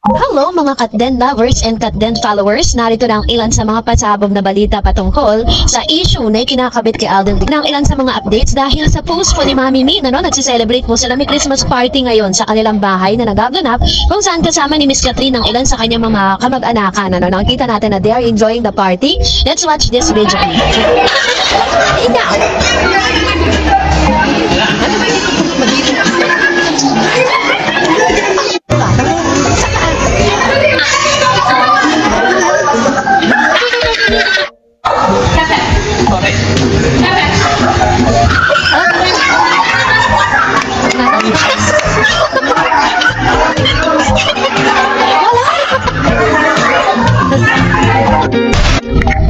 Hello mga Katden lovers and Katden followers, narito na ang ilan sa mga pasabog na balita patungkol sa issue na kinakabit kay Alden. Tignan ang ilan sa mga updates dahil sa post po ni Mami Min, nagsiselebrate po sila may Christmas party ngayon sa kanilang bahay na nagaganap kung saan kasama ni Miss Catherine ang ilan sa kanyang mga kamag-anakan. Nakikita natin na they are enjoying the party. Let's watch this video.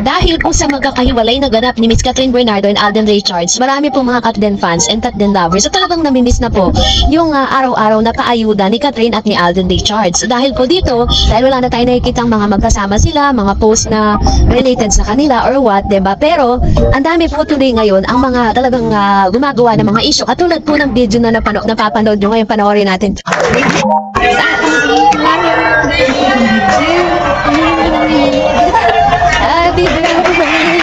Dahil po sa magkakahiwalay na ganap ni Miss Catherine Bernardo and Alden Richards, marami po mga Katden fans and Katden lovers. So talagang namimiss na po yung araw-araw na paayuda ni Catherine at ni Alden Richards. Dahil po dito, dahil wala na tayo nakikitang mga magkasama sila, mga post na related sa kanila or what, diba? Pero ang dami po tuloy ngayon ang mga talagang gumagawa ng mga issue. Katulad po ng video na napapanood nyo ngayon, panoorin natin. Happy birthday!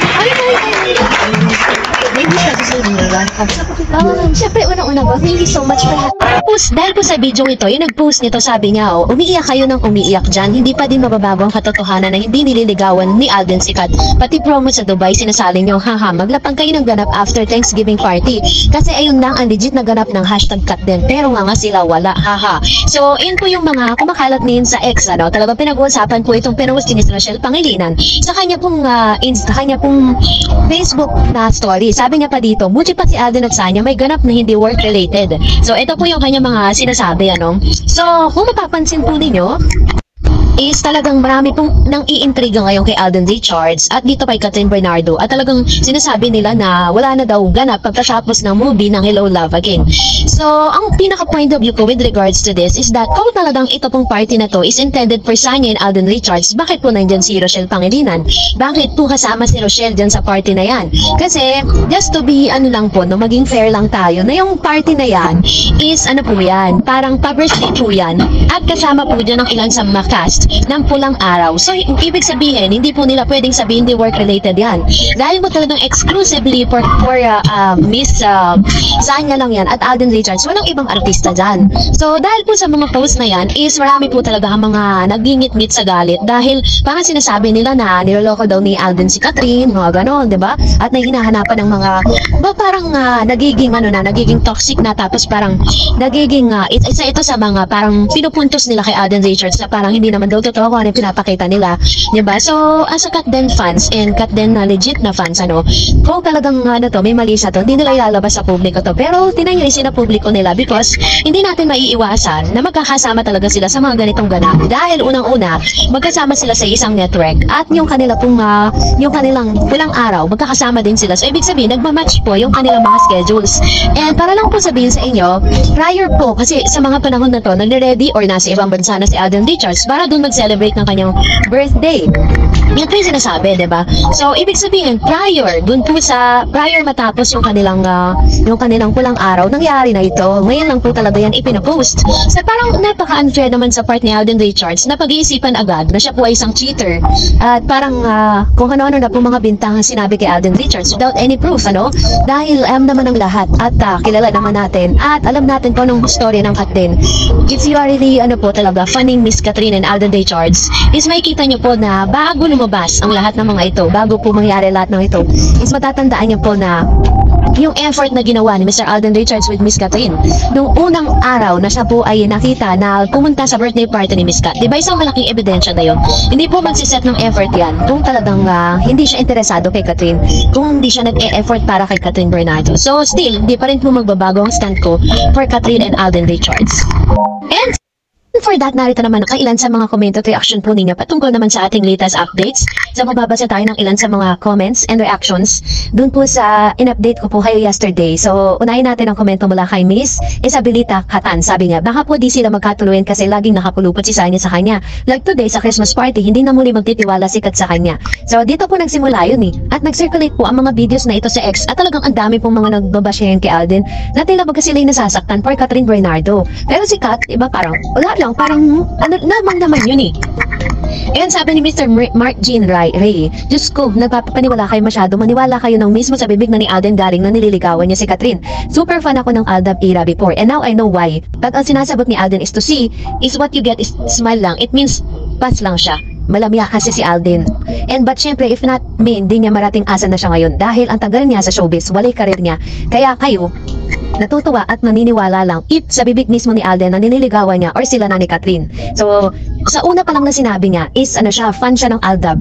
Siyempre, unang-una po, thank you so much for that. Tapos, dahil po sa video ito, yung nag-post nito, sabi niya, umiiyak kayo ng umiiyak dyan, hindi pa din mababago ang katotohanan na hindi nililigawan ni Alden si Kat. Pati promo sa Dubai, sinasaling niyo, haha, maglapang kayo ng ganap after Thanksgiving party. Kasi ayun lang ang legit na ganap ng hashtag Katden, pero nga sila wala, haha. So, yun po yung mga kumakalat ngayon sa X, talagang pinag-uusapan po itong pinost ni Rochelle Pangilinan sa kanya pong Facebook na story. Sabi niya pa dito, buti pa si Alden at Sanya may ganap na hindi work-related. So, ito po yung kanya mga sinasabi, So, kung mapapansin po ninyo, is talagang marami pong nang iintriga ngayon kay Alden Richards at dito kay Catherine Bernardo at talagang sinasabi nila na wala na daw ganap pagkatapos ng movie ng Hello Love Again. So, ang pinaka point of view ko with regards to this is that kung talagang ito pong party na to is intended for Sanya and Alden Richards, bakit po nandyan si Rochelle Pangilinan? Bakit po kasama si Rochelle dyan sa party na yan? Kasi, just to be, maging fair lang tayo, na yung party na yan is, parang pa-birthday po yan at kasama po dyan ang ilan sa mga cast ng Pulang Araw. So, ibig sabihin, hindi po nila pwedeng sabihin hindi work-related yan. Dahil mo talagang exclusively for Miss Sanya lang yan at Alden Richards, walang ibang artista dyan. So, dahil po sa mga post na yan, is marami po talaga mga nagingit-ngit sa galit dahil parang sinasabi nila na niloloko daw ni Alden si Catherine, mga ganon, diba? At nahinahanapan ng mga, nagiging toxic na tapos parang nagiging, isa ito sa mga parang pinupuntos nila kay Alden Richards na parang hindi naman daw totoo kung ano pinapakita nila, diba? So, as a Katden fans and Katden na legit na fans, kung talagang may mali sa to, hindi nila ilalabas sa publiko to. Pero, tinangyari na publiko nila because hindi natin maiiwasan na magkakasama talaga sila sa mga ganitong ganap. Dahil unang-una, magkasama sila sa isang network at yung kanilang Pulang Araw, magkakasama din sila. So, ibig sabihin, nagmamatch po yung kanilang mga schedules. And para lang po sabihin sa inyo, prior po, kasi sa mga panahon na to, nagre-ready or nasa ibang bansa na si Alden Richards para doon mag-celebrate ng kanyang birthday. Yan po yung sinasabi, diba? So, ibig sabihin, prior matapos yung kanilang Pulang Araw, nangyari na ito. Ngayon lang po talaga yan ipinopost. So, parang napaka-unfair naman sa part ni Alden Richards na pag-iisipan agad na siya po ay isang cheater. At parang kung ano-ano na po mga bintang sinabi kay Alden Richards without any proof, Dahil alam naman ng lahat at kilala naman natin at alam natin po anong story ng Katden. If you are really, talaga, fanning Miss Catherine and Alden Richards, is makikita nyo po na bago lumabas ang lahat ng mga ito, bago po mangyari lahat ng ito, is matatandaan nyo po na yung effort na ginawa ni Mr. Alden Richards with Miss Catherine nung unang araw na siya po ay nakita na pumunta sa birthday party ni Miss Cat. Diba isang malaking ebidensya na yun? Hindi po magsiset ng effort yan kung talagang hindi siya interesado kay Catherine, kung hindi siya nag-e-effort para kay Catherine Bernardo. So still, hindi pa rin po magbabago ang stand ko for Catherine and Alden Richards. And for that, narito naman ang ilan sa mga comment at reaction po ninyo patungkol naman sa ating latest updates. So, mababasa tayo ng ilan sa mga comments and reactions dun po sa in-update ko po kayo yesterday. So, unahin natin ang komento mula kay Miss Isabelita Katan. Sabi niya, baka po di sila magkatuluyan kasi laging nakapulupot si Sanya sa kanya. Like today, sa Christmas party, hindi na muli magtitiwala si Kat sa kanya. So, dito po nagsimula yun At nag-circulate po ang mga videos na ito sa X at talagang ang dami pong mga nagbabasyayan kay Alden na tila baga sila yung nasasaktan for Catherine Bernardo. Pero si Kat, iba parang, wala lang, parang, ano, naman yun eh. And sabi ni Mr. Mark Jean Ray, Diyos ko, nagpapaniwala kayo masyado. Maniwala kayo ng mismo sa bibig na ni Alden galing na nililigawan niya si Catherine. Super fan ako ng Aldab era before, and now I know why. Pag ang sinasagot ni Alden is to see, is what you get is smile lang. It means, pass lang siya. Malamya kasi si Alden. And but syempre, if not me, hindi niya marating asa na siya ngayon dahil ang tagal niya sa showbiz, walay karir niya. Kaya kayo, natutuwa at naniniwala lang if sa bibig mismo ni Alden na nililigawan niya or sila na ni Catherine. So, sa una pa lang na sinabi niya is ano siya, fan siya ng Aldab.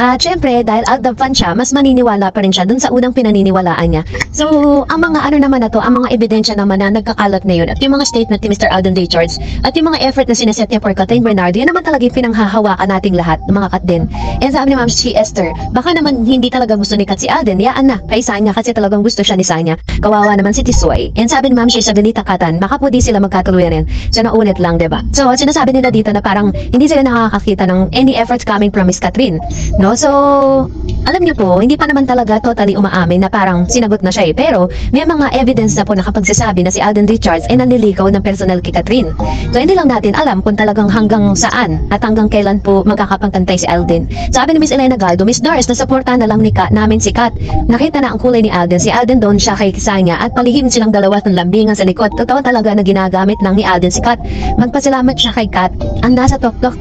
At syempre, dahil Aldab fan siya, mas maniniwala pa rin siya dun sa unang pinaniniwalaan niya. So, ang mga ano naman na to, ang mga ebidensya naman na nagkakalat ngayon at yung mga statement ni Mr. Alden Richards at yung mga effort na sineset niya for Catherine Bernardo, yan naman talaga yung pinanghahawakan nating lahat ng mga Kat din. And sabi ni Ma'am si Esther, baka naman hindi talaga gusto ni Kat si Alden, yaan na kay Sanya kasi talagang gusto siya ni Sanya. Kawawa naman si Tisoy. And sabi ni Ma'am si Saganita Katan, baka po di sila magkatuluyan rin. So naulit lang, diba? So sinasabi nila dito na parang hindi sila nakakakita ng any efforts coming from Miss Catherine. No? So, alam niyo po, hindi pa naman talaga totally umaamin na parang sinagot na siya eh. Pero may mga evidence na po nakapagsasabi na si Alden Richards ay nanliligaw ng personal kay Catherine. So hindi lang natin alam kung talagang hanggang saan at hanggang kailan po magkakapagtantay si Alden. Sabi ni Miss Elena Galdo, Miss Doris, nasuportahan na lang namin si Kat. Nakita na ang kulay ni Alden. Si Alden doon siya kay Sanya at palihim silang dalawa ng lambingan sa likod. Totoo talaga na ginagamit lang ni Alden si Kat. Magpasalamat siya kay Kat. Ang nasa tok-tok.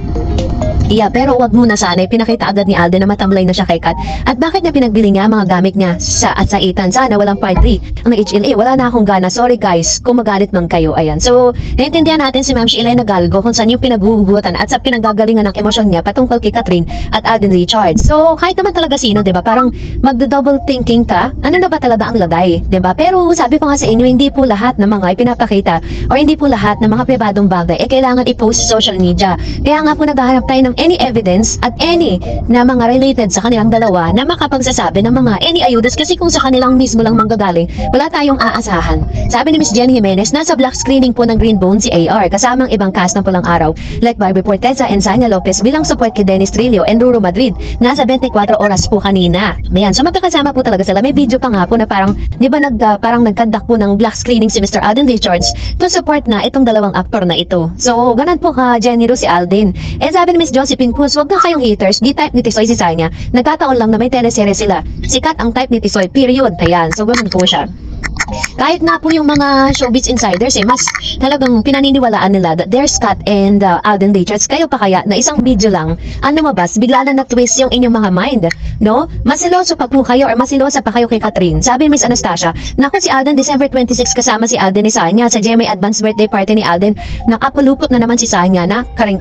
Yeah, pero wag muna sana, pinakita agad ni Alden na matamlay na siya kay Kat. At bakit niya pinagbili niya mga gamit niya sa Itan? Sana walang part 3. Ang HLA, wala na akong gana. Sorry guys, kung magalit man kayo. Ayan. So, naintindihan natin si Ma'am Elena Galgo kung saan yung pinaghuhugutan at sa pinanggagalingan ng emosyon niya patungkol kay Catherine at Alden Richards. So, kahit naman talaga sino, 'di ba? Parang magdo-double thinking ka. Ano na ba talaga ang lagay, 'di ba? Pero sabi ko nga sa inyo, hindi po lahat ng mga ipinapakita or hindi po lahat ng mga pribadong bagay kailangan i-post sa social media. Kaya nga po naghahanap tayo ng any evidence at any na mga related sa kanilang dalawa na makapagsasabi ng mga any ayudas kasi kung sa kanilang mismo lang manggagaling, wala tayong aasahan. Sabi ni Miss Jenny Jimenez, nasa black screening po ng Green Bone si AR kasamang ibang cast ng Pulang Araw like Barbie Porteza and Sanya Lopez bilang support kay Dennis Trillo and Ruro Madrid. Nasa 24 oras po kanina. Ayan, so magkakasama po talaga sila. May video pa nga po na parang, di ba parang nagkandak po ng black screening si Mr. Alden Richards to support na itong dalawang aktor na ito. So, ganun po ka generous si Alden. And sabi ni Miss Josephine Cruz, wag na kayong haters, di type ni Tisoy si Sanya. Nagkataon lang na may teleserye sila. Sikat ang type ni Tisoy, period. Ayan, so ganun po siya. Kahit na po yung mga showbiz insiders mas talagang pinaniniwalaan nila that there's Kat and Alden Richards. Kayo pa kaya na isang video lang ang lumabas, bigla na na-twist yung inyong mga mind, no? Masiloso pa po kayo or masilosa pa kayo kay Catherine. Sabi ni Miss Anastasia, naku si Alden December 26 kasama si Alden ni Sanya sa GMA advance birthday party ni Alden. Nakapulupot na naman si Sanya na karing.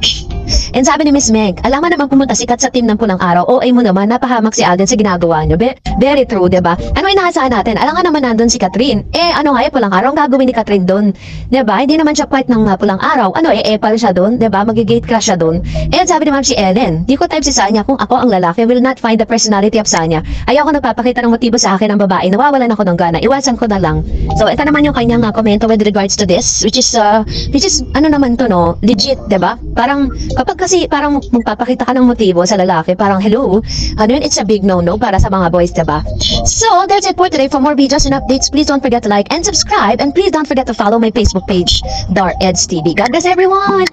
And sabi ni Miss Meg, alam naman pumunta si Kat sa team ng Pulang Araw. OA mo naman, napahamak si Alden sa ginagawa niyo. Very true, diba? Ano inaasahan natin? Alam nga naman nandun si Catherine. Ano nga Pulang Araw, ang gagawin ni Catherine doon? Diba? Hindi naman siya part ng Pulang Araw. Epal siya doon, diba? Mag-gate crush siya doon. And sabi ni Ma'am si Ellen, di ko type si Sanya kung ako ang lalaki will not find the personality of Sanya. Ayoko nagpapakita ng motibo sa akin ng babae. Nawawalan ako ng gana. Iwasan ko na lang. So, ito naman yung kanyang komento with regards to this, which is ano naman to, no? Legit, diba? Parang, kapag kasi parang magpapakita ka ng motibo sa lalaki, parang hello, it's a big no-no para sa mga boys, diba? So, that's it for today. For more videos and updates, please don't forget to like and subscribe, and please don't forget to follow my Facebook page, Dar Eds TV. God bless everyone!